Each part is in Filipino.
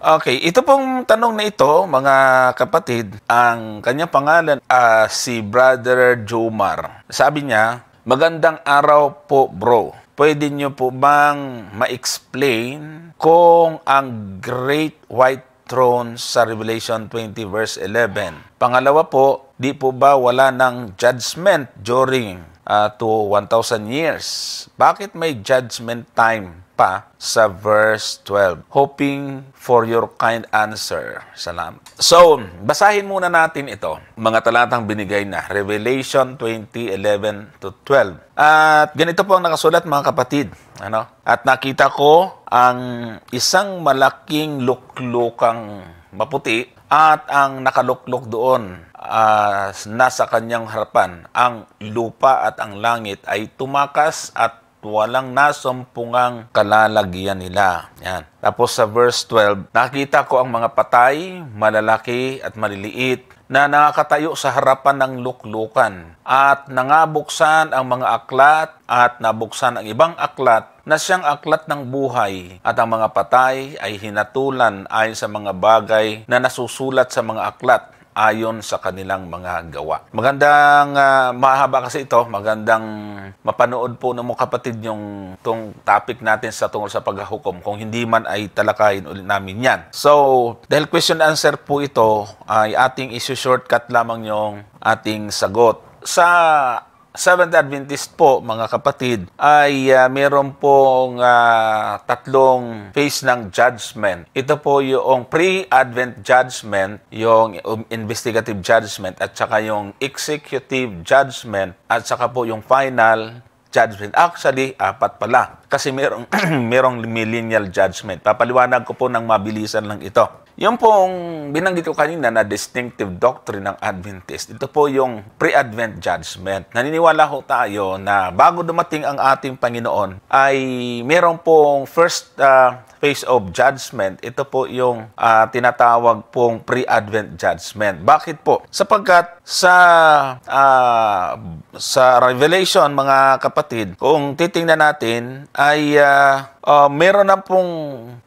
Okay, ito pong tanong na ito, mga kapatid, ang kanyang pangalan si Brother Jomar. Sabi niya, magandang araw po bro. Pwede niyo po bang ma-explain kung ang Great White Throne sa Revelation 20 verse 11? Pangalawa po, di po ba wala ng judgment during to 1,000 years? Bakit may judgment time pa sa verse 12? Hoping for your kind answer. Salamat. So, basahin muna natin ito. Mga talatang binigay na. Revelation 20:11 to 12. At ganito po ang nakasulat, mga kapatid. At nakita ko ang isang malaking luklukang maputi at ang nakaluklok doon nasa kanyang harapan. Ang lupa at ang langit ay tumakas at walang nasumpungang kalalagyan nila. Yan. Tapos sa verse 12, nakita ko ang mga patay, malalaki at maliliit na nakakatayo sa harapan ng luklukan at nangabuksan ang mga aklat at nabuksan ang ibang aklat na siyang aklat ng buhay at ang mga patay ay hinatulan ayon sa mga bagay na nasusulat sa mga aklat ayon sa kanilang mga gawa. Magandang mahaba kasi ito, magandang mapanood po ng mga kapatid yung tong topic natin sa tungkol sa paghahukom. Kung hindi man ay talakayin ulit namin yan. So, dahil question answer po ito, ay ating isi-shortcut lamang yung ating sagot. Sa Seventh Adventist po, mga kapatid, ay meron pong tatlong phase ng judgment. Ito po yung pre-Advent judgment, yung investigative judgment, at saka yung executive judgment, at saka po yung final judgment. Actually, apat pala. Kasi merong millennial judgment. Papaliwanag ko po ng mabilisan lang ito. Yung pong binanggit ko kanina na distinctive doctrine ng Adventist, ito po yung pre-Advent judgment. Naniniwala ho tayo na bago dumating ang ating Panginoon, ay meron pong first phase of judgment. Ito po yung tinatawag pong pre-Advent judgment. Bakit po? Sapagkat sa Revelation, mga kapatid, kung titingnan natin, ay meron na pong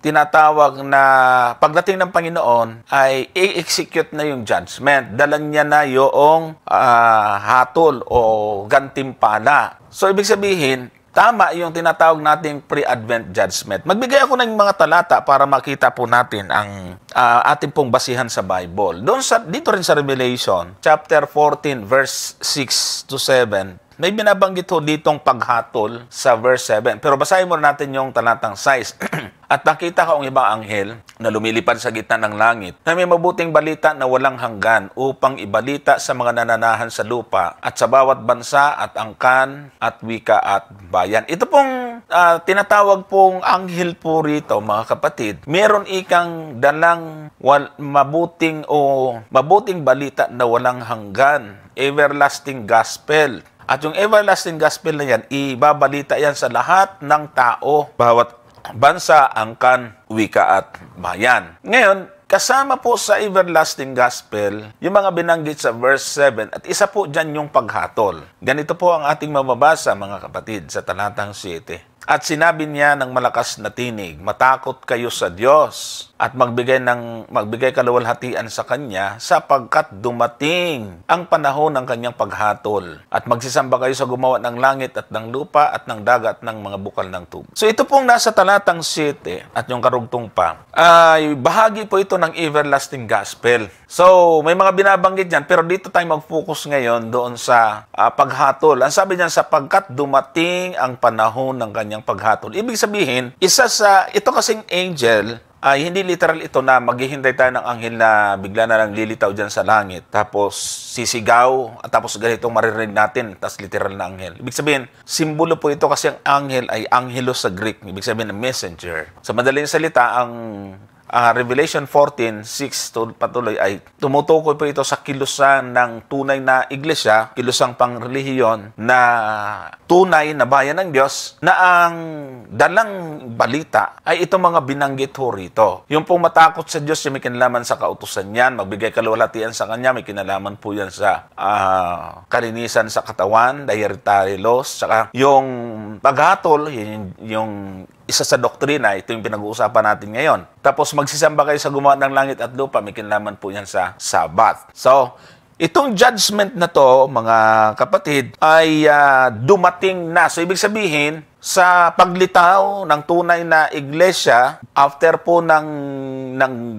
tinatawag na pagdating ng Panginoon ay i-execute na yung judgment. Dalan niya na yung hatol o gantimpala. So, ibig sabihin, tama yung tinatawag nating pre-Advent judgment. Magbigay ako ng mga talata para makita po natin ang ating pong basihan sa Bible. Dito rin sa Revelation, chapter 14, verse 6 to 7, may binabanggit ho ditong paghatol sa verse 7. Pero basahin mo natin yung talatang 6. At nakita ko ang ibang anghel na lumilipad sa gitna ng langit na may mabuting balita na walang hanggan upang ibalita sa mga nananahan sa lupa at sa bawat bansa at angkan at wika at bayan. Ito pong tinatawag pong anghel po rito, mga kapatid. Meron ikang dalang mabuting balita na walang hanggan. Everlasting gospel. At yung everlasting gospel na yan, ibabalita yan sa lahat ng tao, bawat bansa, angkan, wika at bayan. Ngayon, kasama po sa everlasting gospel, yung mga binanggit sa verse 7, at isa po dyan yung paghatol. Ganito po ang ating mababasa, mga kapatid, sa talatang 7. At sinabi niya ng malakas na tinig, matakot kayo sa Diyos at magbigay kaluwalhatian sa Kanya sapagkat dumating ang panahon ng Kanyang paghatol. At magsisamba kayo sa gumawa ng langit at ng lupa at ng dagat ng mga bukal ng tubo. So ito pong nasa talatang 7 at yung karugtong pa, ay bahagi po ito ng everlasting gospel. So may mga binabanggit dyan, pero dito tayo mag-focus ngayon doon sa paghatol. Ang sabi niyan, sapagkat dumating ang panahon ng Kanyang paghatol. Ibig sabihin, ito kasing angel, ay hindi literal ito na maghihintay tayo ng anghel na bigla na lang lilitaw dyan sa langit. Tapos sisigaw, at tapos ganito maririnig natin, tapos literal na anghel. Ibig sabihin, simbolo po ito kasi ang anghel ay angelos sa Greek. Ibig sabihin, messenger. Sa madaling salita, ang Revelation 14:6 patuloy ay tumutukoy po ito sa kilusan ng tunay na iglesia, kilusang pangrelihiyon na tunay na bayan ng Diyos, na ang dalang balita ay itong mga binanggit ho rito. Yung pong matakot sa Diyos, yung may kinalaman sa kautusan niyan, magbigay kaluwalhatian sa Kanya, may kinalaman po yan sa kalinisan sa katawan, dietary laws, saka yung paghatol, yung isa sa doktrina, ito yung pinag-uusapan natin ngayon. Tapos magsisamba kayo sa gumawa ng langit at lupa, may kinalaman po yan sa Sabbath. So, itong judgment na to, mga kapatid, ay dumating na. So, ibig sabihin, sa paglitaw ng tunay na iglesia, after po ng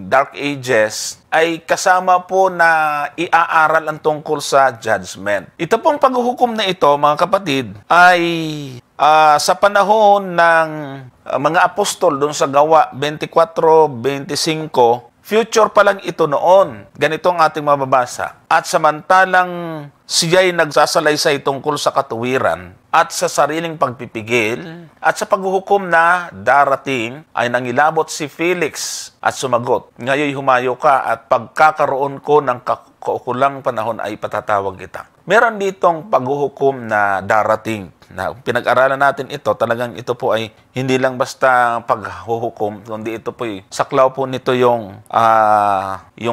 Dark Ages, ay kasama po na iaaral ang tungkol sa judgment. Ito pong paghuhukom na ito, mga kapatid, ay sa panahon ng mga apostol doon sa Gawa 24:25, future pa lang ito noon. Ganito ang ating mababasa. At samantalang siya'y nagsasalaysay tungkol sa katuwiran at sa sariling pagpipigil at sa paghuhukom na darating, ay nangilabot si Felix at sumagot, "Ngayon humayo ka at pagkakaroon ko ng kaukulang panahon ay patatawag kita." Meron ditong paghuhukom na darating. Na pinag-aralan natin ito, talagang ito po ay hindi lang basta paghuhukom, kundi ito po ay saklaw po nito yung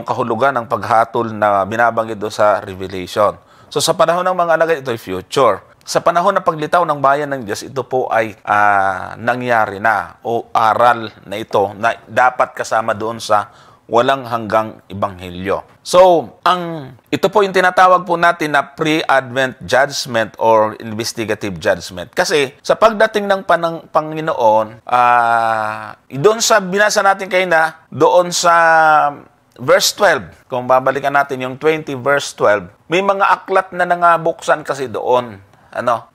kahulugan ng paghatol na binabanggit doon sa Revelation. So sa panahon ng mga alagad, ito ay future. Sa panahon ng paglitaw ng bayan ng Diyos, ito po ay nangyari na o aral na ito na dapat kasama doon sa walang hanggang ebanghelyo. So, ito po yung tinatawag po natin na pre-advent judgment or investigative judgment. Kasi sa pagdating ng Panginoon, doon sa binasa natin kayo na, doon sa verse 12, kung babalikan natin yung 20 verse 12, may mga aklat na nangabuksan kasi doon.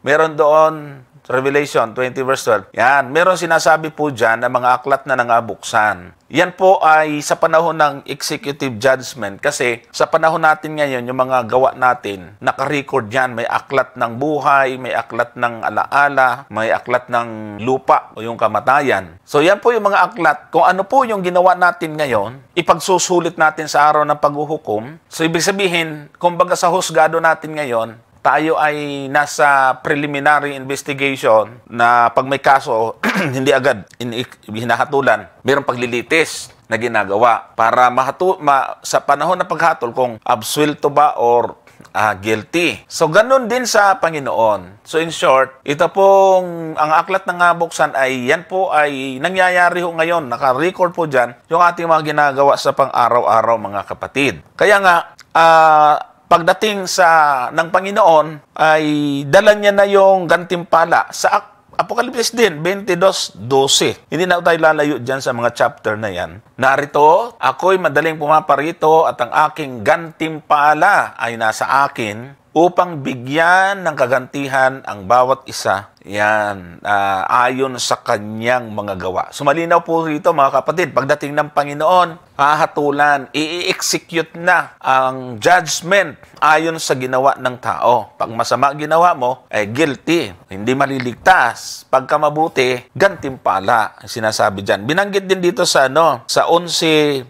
Meron doon, Revelation 20 verse 12. Yan, meron sinasabi po dyan na mga aklat na nangabuksan. Yan po ay sa panahon ng executive judgment kasi sa panahon natin ngayon, yung mga gawa natin, naka-record yan. May aklat ng buhay, may aklat ng alaala, may aklat ng lupa o yung kamatayan. So yan po yung mga aklat. Kung ano po yung ginawa natin ngayon, ipagsusulit natin sa araw ng paghuhukom. So ibig sabihin, kumbaga sa husgado natin ngayon, tayo ay nasa preliminary investigation na pag may kaso, hindi agad hinahatulan. Mayroong paglilitis na ginagawa para sa panahon ng paghatol kung absuelto ba or guilty. So, ganun din sa Panginoon. So, in short, ito pong ang aklat ng buksan ay yan po ay nangyayari ho ngayon. Naka-record po dyan yung ating mga ginagawa sa pang-araw-araw, mga kapatid. Kaya nga, pagdating ng Panginoon, ay dala niya na yung gantimpala. Sa Apokalipsis din, 22:12. Hindi na tayo lalayo dyan sa mga chapter na yan. Narito, ako'y madaling pumaparito at ang aking gantimpala ay nasa akin upang bigyan ng kagantihan ang bawat isa. Yan, ayon sa kanyang mga gawa. So malinaw po rito, mga kapatid, pagdating ng Panginoon, hahatulan, i-execute na ang judgment ayon sa ginawa ng tao. Pag masama ginawa mo, guilty, hindi maliligtas. Pagka mabuti, gantimpala, sinasabi dyan. Binanggit din dito sa 11:18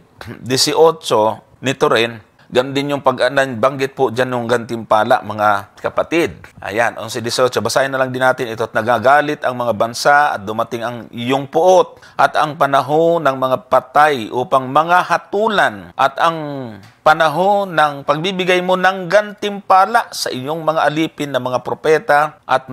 nito rin. Ganun din yung banggit po dyan ng gantimpala, mga kapatid. Ayan, 11:18. Basahin na lang din natin ito. At nagagalit ang mga bansa at dumating ang iyong puot at ang panahon ng mga patay upang mga hatulan at ang panahon ng pagbibigay mo ng gantimpala sa iyong mga alipin na mga propeta at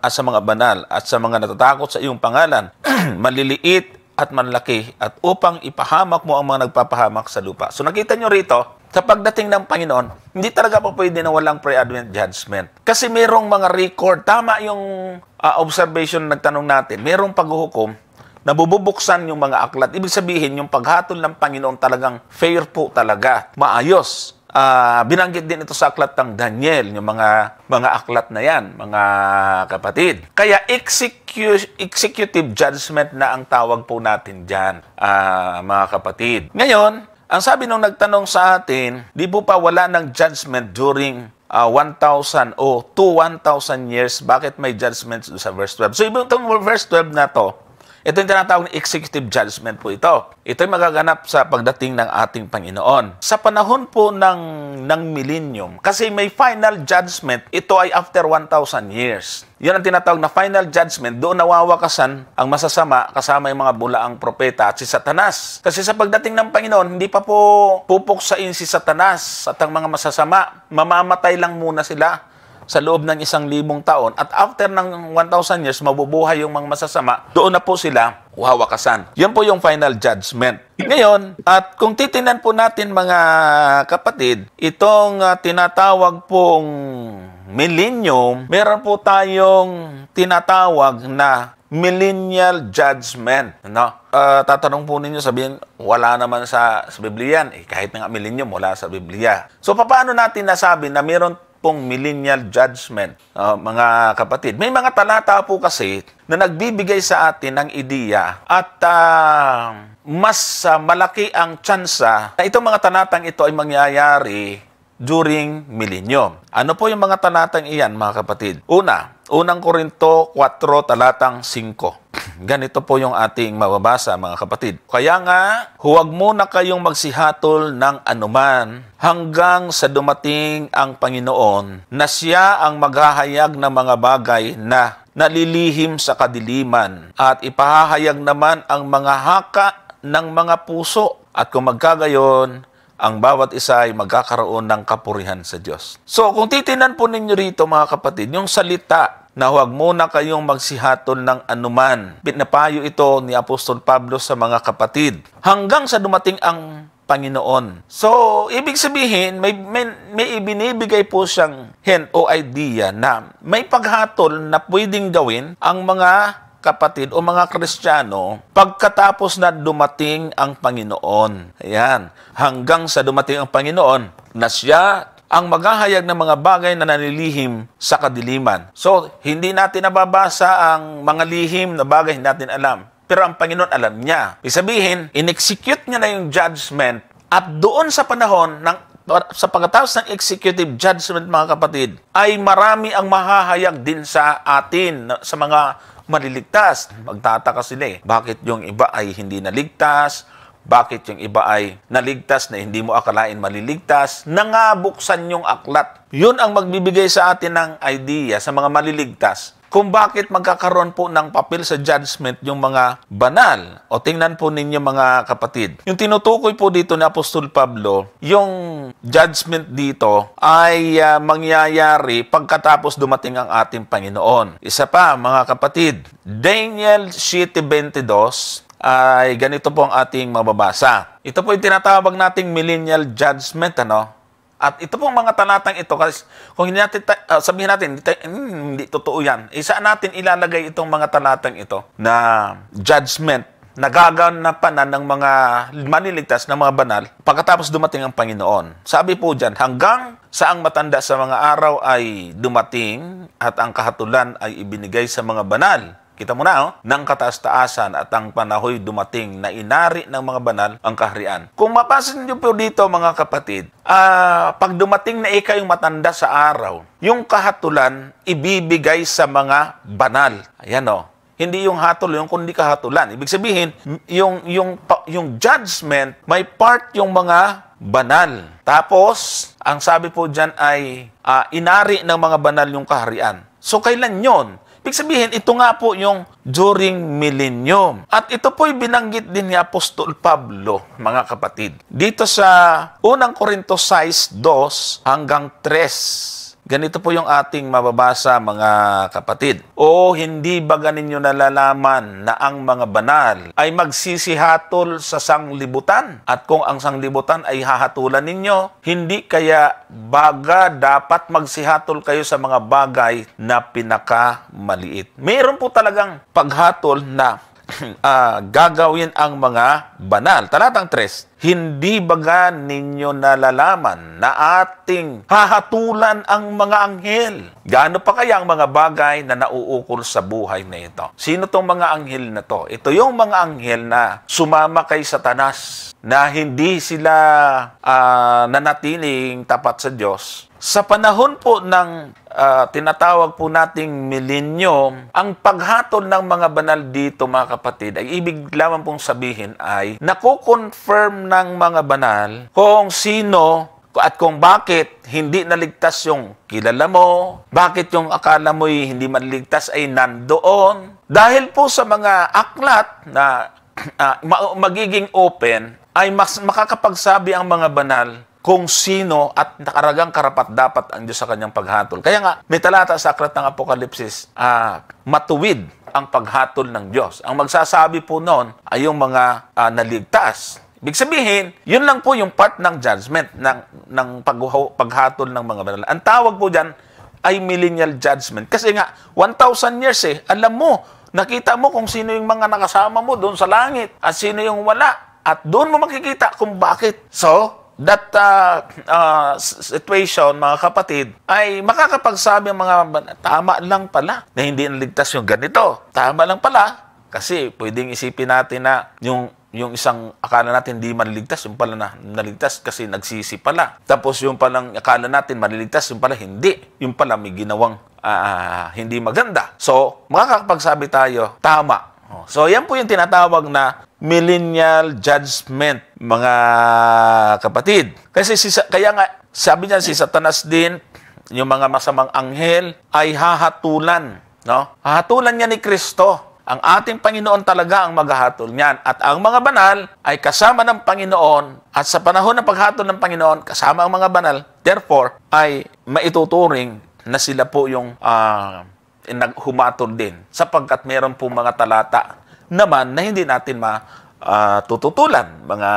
sa mga banal at sa mga natatakot sa iyong pangalan, maliliit at manlaki, at upang ipahamak mo ang mga nagpapahamak sa lupa. So nakita nyo rito, sa pagdating ng Panginoon, hindi talaga pa pwede na walang pre-advent judgment. Kasi merong mga record, tama yung observation na nagtanong natin, merong paghuhukom, nabububuksan yung mga aklat. Ibig sabihin, yung paghatol ng Panginoon talagang fair po talaga, maayos. Binanggit din ito sa aklat ng Daniel, yung mga aklat na yan, mga kapatid. Kaya executive judgment na ang tawag po natin dyan, mga kapatid. Ngayon, ang sabi nung nagtanong sa atin, di po pa wala ng judgment during 1,000 o to 1,000 years. Bakit may judgment sa verse 12? So, itong verse 12 na to, ito yung tinatawag na executive judgment po ito. Ito yung magaganap sa pagdating ng ating Panginoon. Sa panahon po ng millennium, kasi may final judgment, ito ay after 1,000 years. Yun ang tinatawag na final judgment. Doon nawawakasan ang masasama kasama yung mga bulaang propeta at si Satanas. Kasi sa pagdating ng Panginoon, hindi pa po pupuksain si Satanas at ang mga masasama. Mamamatay lang muna sila. sa loob ng 1,000 taon at after ng 1,000 years, mabubuhay yung mga masasama, doon na po sila wawakasan. Yan po yung final judgment. Ngayon, at kung titingnan po natin mga kapatid, itong tinatawag pong millennium, meron po tayong tinatawag na millennial judgment. No? Tatanong po ninyo, sabihin, wala naman sa Biblia yan. Kahit nga millennium, wala sa Biblia. So, paano natin nasabi na meron pong millennial judgment, mga kapatid? May mga talata po kasi na nagbibigay sa atin ng ideya at mas malaki ang tsansa na itong mga talatang ito ay mangyayari during millennium. Ano po yung mga talatang iyan, mga kapatid? Unang Korinto 4, talatang 5. Ganito po yung ating mababasa, mga kapatid. Kaya nga, huwag muna kayong magsihatol ng anuman hanggang sa dumating ang Panginoon na siya ang maghahayag ng mga bagay na nalilihim sa kadiliman at ipahahayag naman ang mga haka ng mga puso. At kung magkagayon, ang bawat isa ay magkakaroon ng kapurihan sa Diyos. So, kung titinan po ninyo rito, mga kapatid, yung salita na huwag muna kayong magsihatol ng anuman, pinapayo ito ni Apostol Pablo sa mga kapatid hanggang sa dumating ang Panginoon. So, ibig sabihin, may ibinibigay po siyang hint o idea na may paghatol na pwedeng gawin ang mga kapatid o mga Kristiyano pagkatapos na dumating ang Panginoon. Ayan. Hanggang sa dumating ang Panginoon na siya ang maghahayag ng mga bagay na nanilihim sa kadiliman. So, hindi natin nababasa ang mga lihim na bagay, hindi natin alam. Pero ang Panginoon alam niya. Ibig sabihin, in-execute niya na yung judgment at doon sa panahon sa pagkatapos ng executive judgment, mga kapatid, ay marami ang mahahayag din sa atin, sa mga maliligtas. Magtataka sila bakit yung iba ay hindi naligtas? Bakit yung iba ay naligtas na hindi mo akalain maliligtas? Nangabuksan yung aklat. Yun ang magbibigay sa atin ng idea sa mga maliligtas kung bakit magkakaroon po ng papel sa judgment yung mga banal. O tingnan po ninyo, mga kapatid. Yung tinutukoy po dito ni Apostol Pablo, yung judgment dito ay mangyayari pagkatapos dumating ang ating Panginoon. Isa pa, mga kapatid, Daniel 7:22 ay ganito po ang ating mababasa. Ito po yung tinatawag nating millennial judgment, ano? At ito pong mga talatang ito, kasi kung hindi natin, sabihin natin, hindi totoo yan. Isa natin ilalagay itong mga talatang ito na judgment, nagaganapan ng mga maniligtas na mga banal pagkatapos dumating ang Panginoon. Sabi po dyan, hanggang saang matanda sa mga araw ay dumating at ang kahatulan ay ibinigay sa mga banal. Kita mo na, ng kataas-taasan at ang panahoy dumating na inari ng mga banal ang kaharian. Kung mapasin niyo po dito, mga kapatid, pag dumating na ikayong matanda sa araw, yung kahatulan ibibigay sa mga banal. Ayan o. Hindi yung hatol, yung kundi kahatulan. Ibig sabihin, yung judgment, may part yung mga banal. Tapos, ang sabi po dyan ay inari ng mga banal yung kaharian. So, kailan yon? Ibig sabihin, ito nga po yung during millennium. At ito po'y binanggit din ni Apostol Pablo, mga kapatid. Dito sa 1 Korinto 6:2 hanggang 3. Ganito po yung ating mababasa, mga kapatid. O hindi ba ganinyo nalalaman na ang mga banal ay magsisihatol sa sanglibutan? At kung ang sanglibutan ay hahatulan ninyo, hindi kaya baga dapat magsihatol kayo sa mga bagay na pinakamaliit? Mayroon po talagang paghatol na gagawin ang mga banal. Talatang 3, hindi baga ninyo nalalaman na ating hahatulan ang mga anghel? Gaano pa kaya ang mga bagay na nauukol sa buhay na ito? Sino tong mga anghel na to? Ito yung mga anghel na sumama kay Satanas, na hindi sila nanatiling tapat sa Diyos. Sa panahon po ng tinatawag po nating millennium, ang paghatol ng mga banal dito, mga kapatid, ay ibig lamang pong sabihin ay nakukonfirm ng mga banal kung sino at kung bakit hindi naligtas yung kilala mo, bakit yung akala mo'y hindi maligtas ay nandoon. Dahil po sa mga aklat na magiging open, ay mas makakapagsabi ang mga banal kung sino at nakaragang karapat-dapat ang Diyos sa kanyang paghatol. Kaya nga, may talata sa aklat ng Apokalipsis, matuwid ang paghatol ng Diyos. Ang magsasabi po noon ay yung mga naligtas. Ibig sabihin, yun lang po yung part ng judgment, ng paghatol ng mga banal. Ang tawag po dyan ay millennial judgment. Kasi nga, 1,000 years alam mo, nakita mo kung sino yung mga nakasama mo doon sa langit at sino yung wala. At doon mo makikita kung bakit. So, that situation, mga kapatid, ay makakapagsabi ang mga tama lang pala na hindi naligtas yung ganito. Tama lang pala kasi pwedeng isipin natin na yung isang akala natin hindi maliligtas, yung pala na naligtas kasi nagsisi pala. Tapos yung palang akala natin maliligtas, yung pala hindi. Yung pala may ginawang hindi maganda. So, makakapagsabi tayo, tama. So, yan po yung tinatawag na millennial judgment, mga kapatid. Kasi kaya nga, sabi niya si Satanas din, yung mga masamang anghel, ay hahatulan. No? Hahatulan niya ni Kristo. Ang ating Panginoon talaga ang maghahatol niyan. At ang mga banal ay kasama ng Panginoon. At sa panahon ng paghatol ng Panginoon, kasama ang mga banal. Therefore, ay maituturing na sila po yung humatol din. Sapagkat meron po mga talata naman na hindi natin tututulan, mga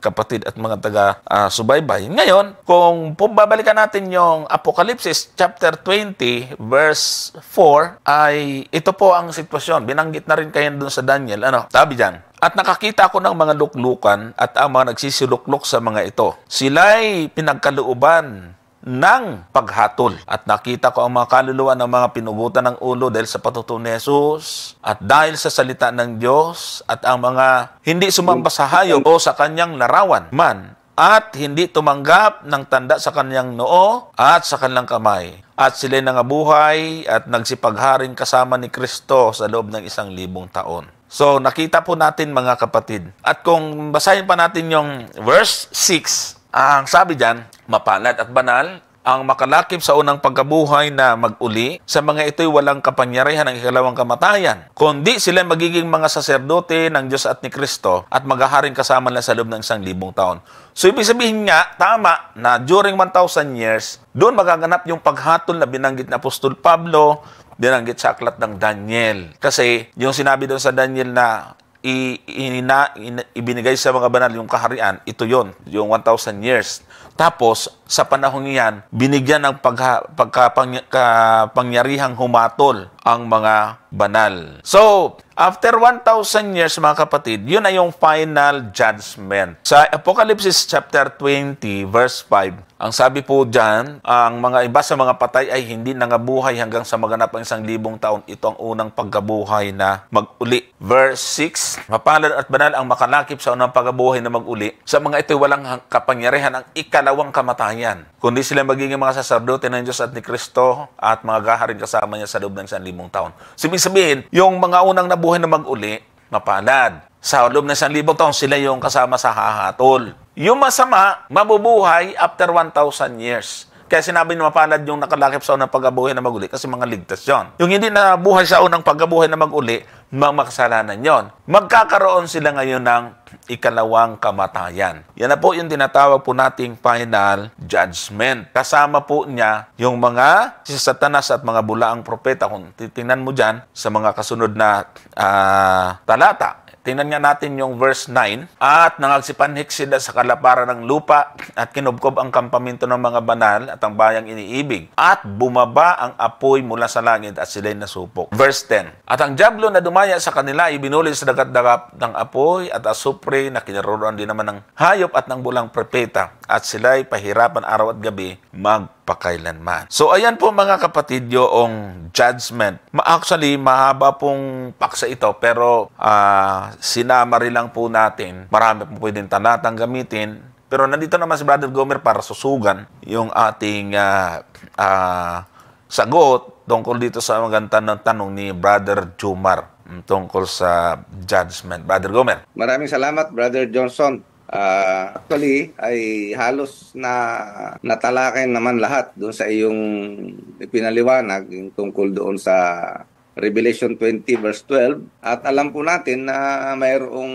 kapatid at mga taga-subaybay. Ngayon, kung babalikan natin yung Apokalipsis chapter 20 verse 4, ay ito po ang sitwasyon. Binanggit na rin kayo dun sa Daniel. Sabi dyan, at nakakita ako ng mga luklukan at ang mga nagsisiluklok sa mga ito. Sila'y pinagkalooban ng paghatol. At nakita ko ang mga kaluluwa ng mga pinugutan ng ulo dahil sa patutuo ni Jesus at dahil sa salita ng Diyos at ang mga hindi sumamba sa hayop o sa kanyang larawan man at hindi tumanggap ng tanda sa kanyang noo at sa kanyang kamay. At sila'y nangabuhay at nagsipagharing kasama ni Kristo sa loob ng 1,000 taon. So, nakita po natin mga kapatid. At kung basahin pa natin yung verse 6, ang sabi dyan, mapalad at banal ang makalakip sa unang pagkabuhay na mag-uli, sa mga ito'y walang kapangyarihan ng ikalawang kamatayan, kundi sila magiging mga saserdote ng Diyos at ni Kristo at maghaharing kasama nila sa loob ng 1,000 taon. So, ibig sabihin nga, tama na during 1,000 years, doon magaganap yung paghatol na binanggit na Apostol Pablo, binanggit sa aklat ng Daniel. Kasi yung sinabi doon sa Daniel na ibinigay sa mga banal yung kaharian, ito yon yung 1,000 years. Tapos, sa panahon niyan, binigyan ng pagkapangyarihang humatol ang mga banal. So, after 1,000 years, mga kapatid, yun na yung final judgment. Sa Apocalypse chapter 20, verse 5, ang sabi po dyan, ang mga iba sa mga patay ay hindi nangabuhay hanggang sa maganap ang 1,000 taon. Ito ang unang pagkabuhay na mag-uli. Verse 6, mapalad at banal ang makalakip sa unang pagkabuhay na mag-uli. Sa mga ito walang kapangyarihan ang ikalawang kamatayan, kundi sila magiging mga saserdote ng Diyos at ni Kristo at mga gaharin kasama niya sa loob ng 1,000 taon. Sabihin, yung mga unang nabuhay na mag-uli, mapalad. Sa loob ng 1,000 taon, sila yung kasama sa hahatol. Yung masama, mabubuhay after 1,000 years. Kaya sinabi na mapalad yung nakalakip sa unang pagkabuhay na mag-uli kasi mga ligtas yon. Yung hindi na buhay sa unang pagkabuhay na mag-uli, makasalanan yon. Magkakaroon sila ngayon ng ikalawang kamatayan. Yan na po yung tinatawag po nating final judgment. Kasama po niya yung mga si Satanas at mga bulaang propeta. Kung titingnan mo dyan sa mga kasunod na talata, tingnan nga natin yung verse 9. At nangagsipanhik sila sa kalaparan ng lupa at kinubkob ang kampamento ng mga banal at ang bayang iniibig. At bumaba ang apoy mula sa langit at sila'y nasupok. Verse 10. At ang diablo na dumaya sa kanila ay binuli sa dagat-dagat ng apoy at asupre na kinaroon din naman ng hayop at ng bulang propeta. At sila'y pahirapan araw at gabi magpakailanman. So ayan po mga kapatid yung judgment. Actually, mahaba pong paksa ito pero sinama rin lang po natin. Marami po pwedeng talatang gamitin. Pero nandito naman si Brother Gomer para susugan yung ating sagot tungkol dito sa magandang tanong ni Brother Jumar tungkol sa judgment. Brother Gomer. Maraming salamat, Brother Johnson. Actually, ay halos na natalakay naman lahat doon sa iyong ipinaliwanag yung tungkol doon sa Revelation 20 verse 12. At alam po natin na mayroong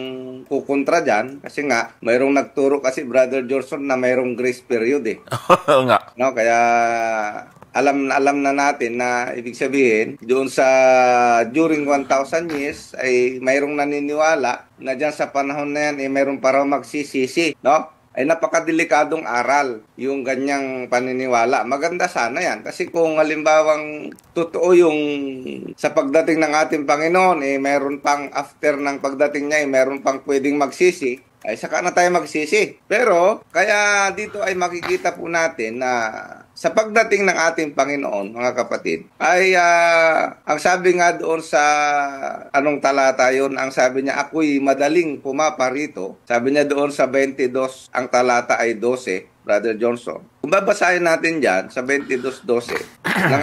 kukontra dyan kasi nga mayroong nagturo kasi Brother Johnson na mayroong grace period eh. Oo nga. No, kaya alam na natin na ibig sabihin doon sa during 1,000 years ay mayroong naniniwala na dyan sa panahon na yan mayroong para magsisisi, no? Ay napakadelikadong aral yung ganyang paniniwala. Maganda sana yan kasi kung halimbawang totoo yung sa pagdating ng ating Panginoon mayroon pang after ng pagdating niya mayroon pang pwedeng magsisi, ay saka na tayo magsisi. Pero kaya dito ay makikita po natin na sa pagdating ng ating Panginoon, mga kapatid, ay ang sabi nga doon sa anong talata yun, ang sabi niya, ako'y madaling pumaparito. Sabi niya doon sa 22, ang talata ay 12, Brother Johnson. Kung babasahin natin dyan sa 22:12 ng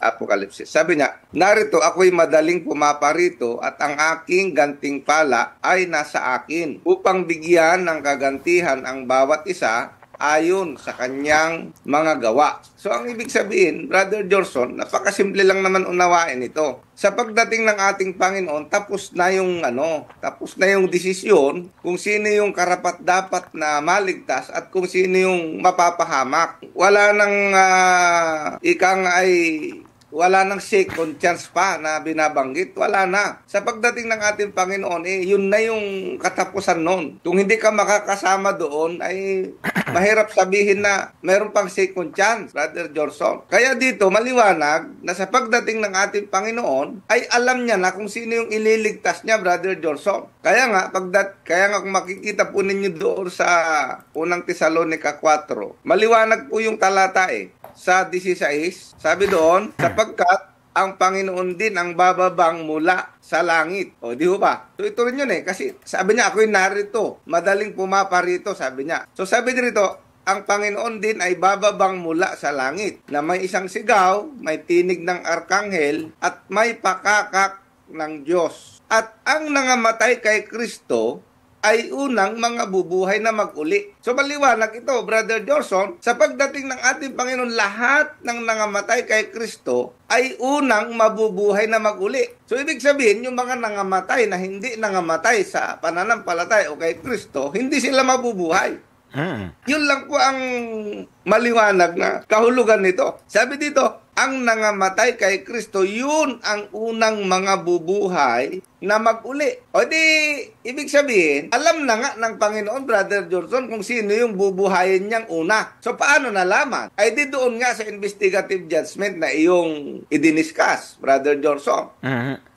Apokalipsis. Sabi niya, narito ako'y madaling pumaparito at ang aking gantimpala ay nasa akin upang bigyan ng kagantihan ang bawat isa ayon sa kanyang mga gawa. So ang ibig sabihin, Brother Johnson, napakasimple lang naman unawain ito. Sa pagdating ng ating Panginoon, tapos na yung desisyon kung sino yung karapat-dapat na maligtas at kung sino yung mapapahamak. Wala nang second chance pa na binabanggit. Wala na. Sa pagdating ng ating Panginoon, yun na yung katapusan nun. Kung hindi ka makakasama doon, ay mahirap sabihin na mayroon pang second chance, Brother Johnson. Kaya dito, maliwanag na sa pagdating ng ating Panginoon, ay alam niya na kung sino yung ililigtas niya, Brother Johnson. Kaya nga kung makikita po ninyo doon sa unang Tesalonica 4, maliwanag po yung talata sa 16, sabi doon, sapagkat ang Panginoon din ang bababang mula sa langit. O, di ba? So, ito rin yun kasi sabi niya, ako'y narito, madaling pumaparito, sabi niya. So, sabi dito, ang Panginoon din ay bababang mula sa langit, na may isang sigaw, may tinig ng arkanghel, at may pakakak ng Diyos. At ang nangamatay kay Kristo, ay unang mga bubuhay na mag-uli. So maliwanag ito, Brother Johnson, sa pagdating ng ating Panginoon, lahat ng nangamatay kay Kristo ay unang mabubuhay na mag-uli. So ibig sabihin, yung mga nangamatay na hindi nangamatay sa pananampalataya o kay Kristo, hindi sila mabubuhay. Yun lang po ang maliwanag na kahulugan nito. Sabi dito, ang nangamatay kay Kristo, yun ang unang mga bubuhay na mag-uli. O di, ibig sabihin, alam na nga ng Panginoon, Brother Johnson, kung sino yung bubuhayin niyang una. So paano nalaman? Ay di doon nga sa investigative judgment na iyong idiniscuss, Brother Johnson.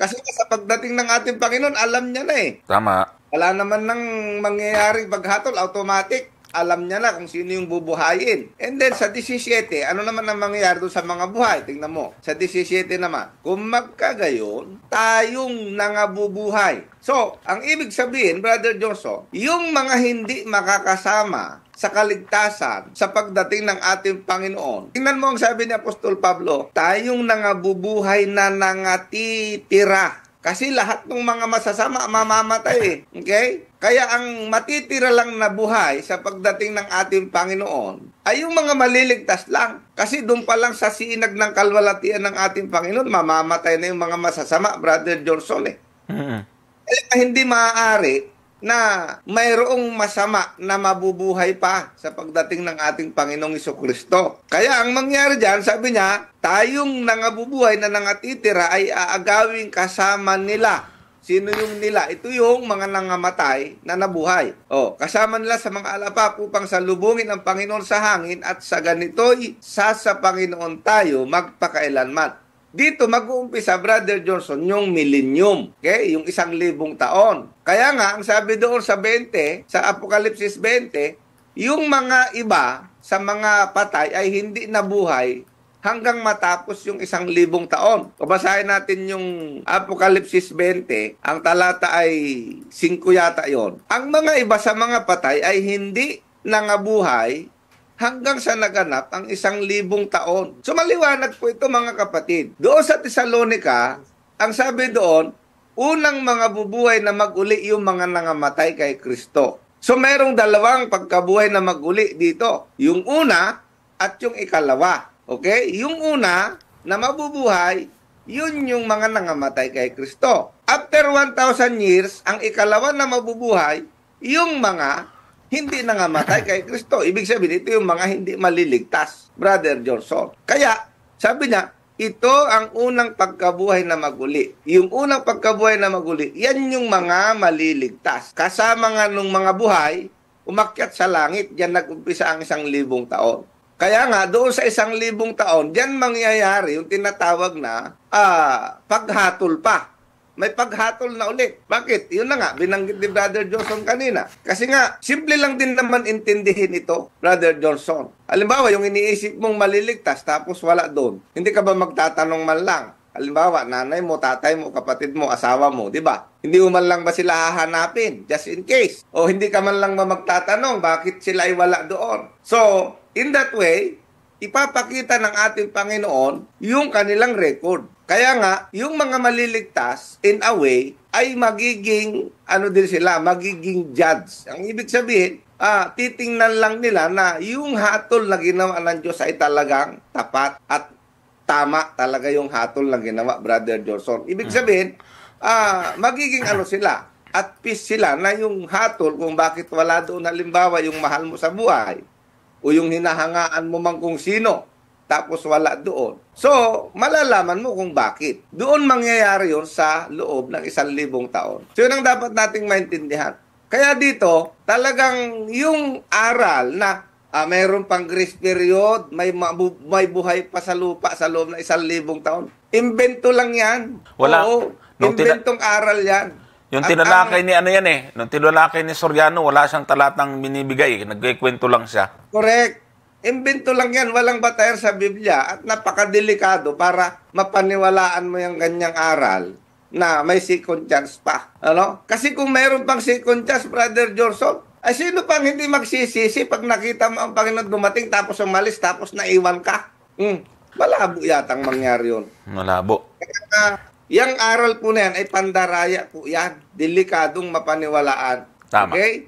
Kasi sa pagdating ng ating Panginoon, alam niya na Tama. Wala naman nang mangyayaring paghatol, automatic. Alam niya na kung sino yung bubuhayin. And then sa 17, ano naman ang mangyayari doon sa mga buhay? Tingnan mo. Sa 17 naman, kung magkagayon, tayong nangabubuhay. So, ang ibig sabihin, Brother Johnson, yung mga hindi makakasama sa kaligtasan sa pagdating ng ating Panginoon. Tingnan mo ang sabi ni Apostol Pablo, tayong nangabubuhay na nangatitira. Kasi lahat ng mga masasama mamamatay. Okay? Kaya ang matitira lang na buhay sa pagdating ng ating Panginoon ay yung mga maliligtas lang. Kasi doon pa lang sa sinag ng kalwalatian ng ating Panginoon, mamamatay na yung mga masasama, Brother Johnson Kaya hindi maaari na mayroong masama na mabubuhay pa sa pagdating ng ating Panginoong Jesucristo. Kaya ang mangyari dyan, sabi niya, tayong nangabubuhay na nangatitira ay aagawing kasama nila. Sino yung nila? Ito yung mga nangamatay na nabuhay. Kasama nila sa mga alapap upang salubungin ang Panginoon sa hangin at sa ganito'y sa Panginoon tayo magpakailanman. Dito mag-uumpisa, Brother Johnson, yung millennium. Okay? Yung 1,000 taon. Kaya nga, ang sabi doon sa 20, sa Apokalipsis 20, yung mga iba sa mga patay ay hindi nabuhay hanggang matapos yung 1,000 taon. Basahin natin yung Apokalipsis 20, ang talata ay 5 yata yon. Ang mga iba sa mga patay ay hindi nangabuhay hanggang sa naganap ang 1,000 taon. So maliwanag po ito mga kapatid. Doon sa Tesalonica, ang sabi doon, unang mga bubuhay na mag-uli yung mga nangamatay kay Kristo. So mayroong dalawang pagkabuhay na mag-uli dito. Yung una at yung ikalawa. Okay? Yung una na mabubuhay, yun yung mga nangamatay kay Kristo. After 1,000 years, ang ikalawa na mabubuhay, yung mga hindi nangamatay kay Kristo. Ibig sabihin, ito yung mga hindi maliligtas, Brother Johnson. Kaya, sabi niya, ito ang unang pagkabuhay na maguli. Yung unang pagkabuhay na maguli, yan yung mga maliligtas. Kasama nga nung mga buhay, umakyat sa langit, diyan nag-umpisa ang 1,000 taon. Kaya nga, doon sa 1,000 taon, diyan mangyayari yung tinatawag na paghatol pa. May paghatol na ulit. Bakit? Yun na nga, binanggit ni Brother Johnson kanina. Kasi nga, simple lang din naman intindihin ito, Brother Johnson. Halimbawa, yung iniisip mong maliligtas tapos wala doon. Hindi ka ba magtatanong man lang? Halimbawa, nanay mo, tatay mo, kapatid mo, asawa mo, di ba? Hindi mo man lang ba sila hahanapin, just in case? O hindi ka man lang ba magtatanong, bakit sila ay wala doon? So, in that way, ipapakita ng ating Panginoon yung kanilang record. Kaya nga, yung mga maliligtas, in a way, ay magiging, din sila, magiging judge. Ang ibig sabihin, titingnan lang nila na yung hatol na ginawa ng Diyos ay talagang tapat at tama talaga yung hatol na ginawa, Brother Johnson. Ibig sabihin, magiging sila, at peace sila na yung hatol kung bakit wala doon, halimbawa, yung mahal mo sa buhay, o yung hinahangaan mo man kung sino, tapos wala doon. So, malalaman mo kung bakit. Doon mangyayari yon sa loob ng 1,000 taon. So, yun ang dapat nating maintindihan. Kaya dito, talagang yung aral na mayroon pang grace period, may buhay pa sa lupa sa loob ng 1,000 taon. Imbento lang yan. Wala. Oo, inventong aral yan. Yung tinalakay ni nung tinalakay ni Soriano, wala siyang talatang binibigay. Nagkikwento lang siya. Correct. Imbento lang yan, walang batayan sa Biblia at napakadelikado para mapaniwalaan mo yung ganyang aral na may second chance pa. Kasi kung mayroon pang second chance, Brother Johnson, ay sino pang hindi magsisisi pag nakita mo ang Panginoon dumating tapos umalis tapos naiwan ka? Malabo yatang mangyari yun. Malabo. Kaya yung aral po na yan ay pandaraya po yan. Delikadong mapaniwalaan. Tama. Okay?